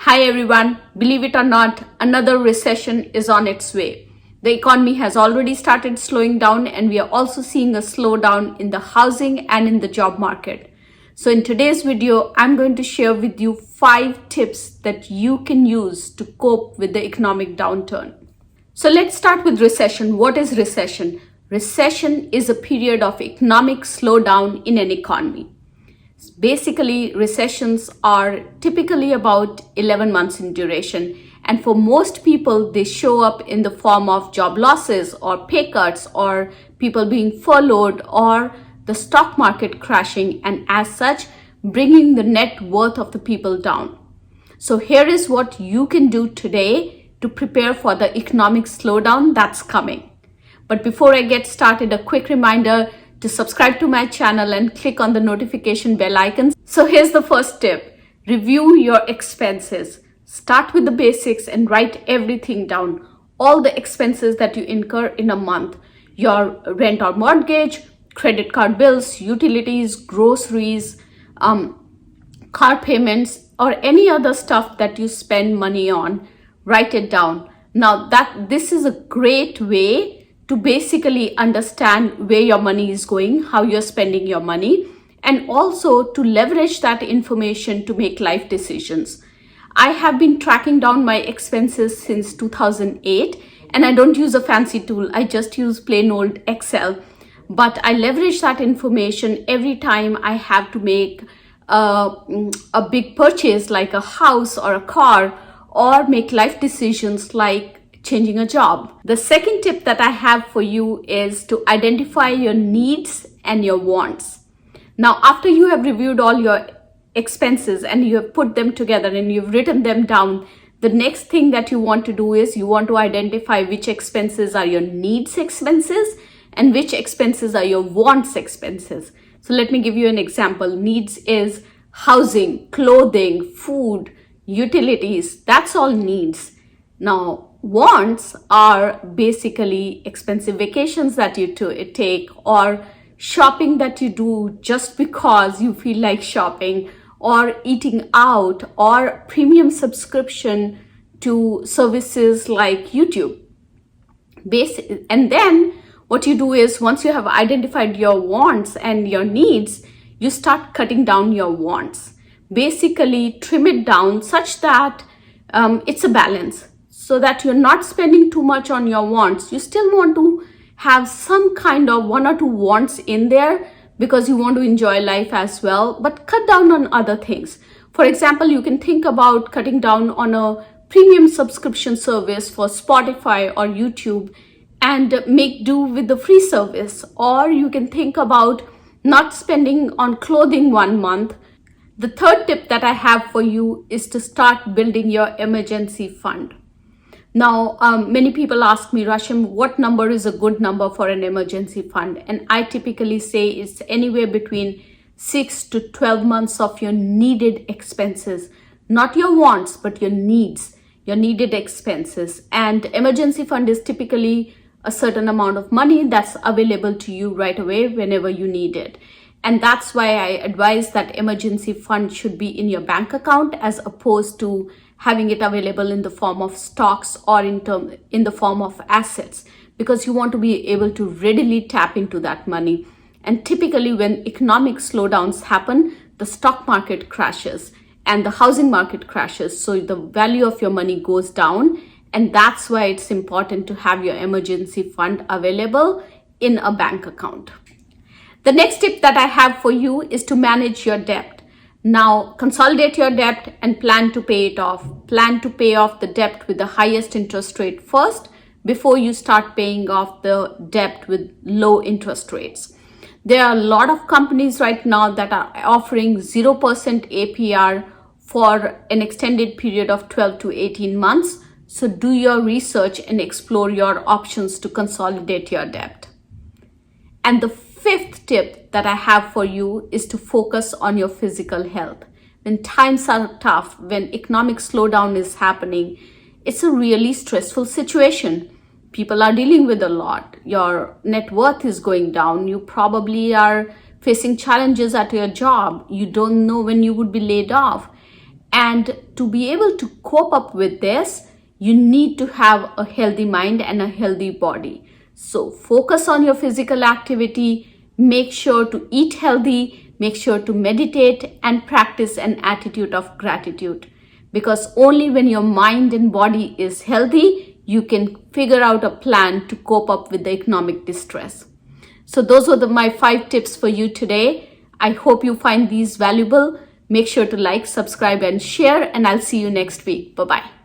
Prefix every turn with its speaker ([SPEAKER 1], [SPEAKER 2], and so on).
[SPEAKER 1] Hi everyone, believe it or not, another recession is on its way. The economy has already started slowing down and we are also seeing a slowdown in the housing and in the job market. So in today's video, I'm going to share with you 5 tips that you can use to cope with the economic downturn. So let's start with recession. What is recession? Recession is a period of economic slowdown in an economy. Basically, recessions are typically about 11 months in duration, and for most people they show up in the form of job losses or pay cuts or people being furloughed or the stock market crashing, and as such bringing the net worth of the people down. So here is what you can do today to prepare for the economic slowdown that's coming. But before I get started, a quick reminder to subscribe to my channel and click on the notification bell icon. So here's the first tip. Review your expenses. Start with the basics and write everything down. All the expenses that you incur in a month. Your rent or mortgage, credit card bills, utilities, groceries, car payments, or any other stuff that you spend money on. Write it down. Now this is a great way to basically understand where your money is going, how you're spending your money, and also to leverage that information to make life decisions. I have been tracking down my expenses since 2008, and I don't use a fancy tool. I just use plain old Excel. But I leverage that information every time I have to make a big purchase like a house or a car, or make life decisions like changing a job. The second tip that I have for you is to identify your needs and your wants. Now, after you have reviewed all your expenses and you have put them together and you've written them down, the next thing that you want to do is you want to identify which expenses are your needs expenses and which expenses are your wants expenses. So let me give you an example. Needs is housing, clothing, food, utilities. That's all needs. Now, wants are basically expensive vacations that you take, or shopping that you do just because you feel like shopping, or eating out, or premium subscription to services like YouTube. And then what you do is, once you have identified your wants and your needs, you start cutting down your wants. Basically trim it down such that it's a balance, so that you're not spending too much on your wants. You still want to have some kind of 1 or 2 wants in there because you want to enjoy life as well, but cut down on other things. For example, you can think about cutting down on a premium subscription service for Spotify or YouTube and make do with the free service. Or you can think about not spending on clothing 1 month. The third tip that I have for you is to start building your emergency fund. Now, many people ask me, Rashim, what number is a good number for an emergency fund? And I typically say it's anywhere between 6 to 12 months of your needed expenses, not your wants, but your needs, your needed expenses. And emergency fund is typically a certain amount of money that's available to you right away whenever you need it. And that's why I advise that emergency fund should be in your bank account as opposed to having it available in the form of stocks or in the form of assets, because you want to be able to readily tap into that money. And typically when economic slowdowns happen, the stock market crashes and the housing market crashes. So the value of your money goes down. And that's why it's important to have your emergency fund available in a bank account. The next tip that I have for you is to manage your debt. Now, consolidate your debt and plan to pay it off. Plan to pay off the debt with the highest interest rate first before you start paying off the debt with low interest rates. There are a lot of companies right now that are offering 0% APR for an extended period of 12 to 18 months. So do your research and explore your options to consolidate your debt. And the fifth tip that I have for you is to focus on your physical health. When times are tough, when economic slowdown is happening, it's a really stressful situation. People are dealing with a lot. Your net worth is going down. You probably are facing challenges at your job. You don't know when you would be laid off. And to be able to cope up with this, you need to have a healthy mind and a healthy body. So focus on your physical activity, make sure to eat healthy, make sure to meditate and practice an attitude of gratitude. Because only when your mind and body is healthy, you can figure out a plan to cope up with the economic distress. So those were my 5 tips for you today. I hope you find these valuable. Make sure to like, subscribe, and share, and I'll see you next week. Bye-bye.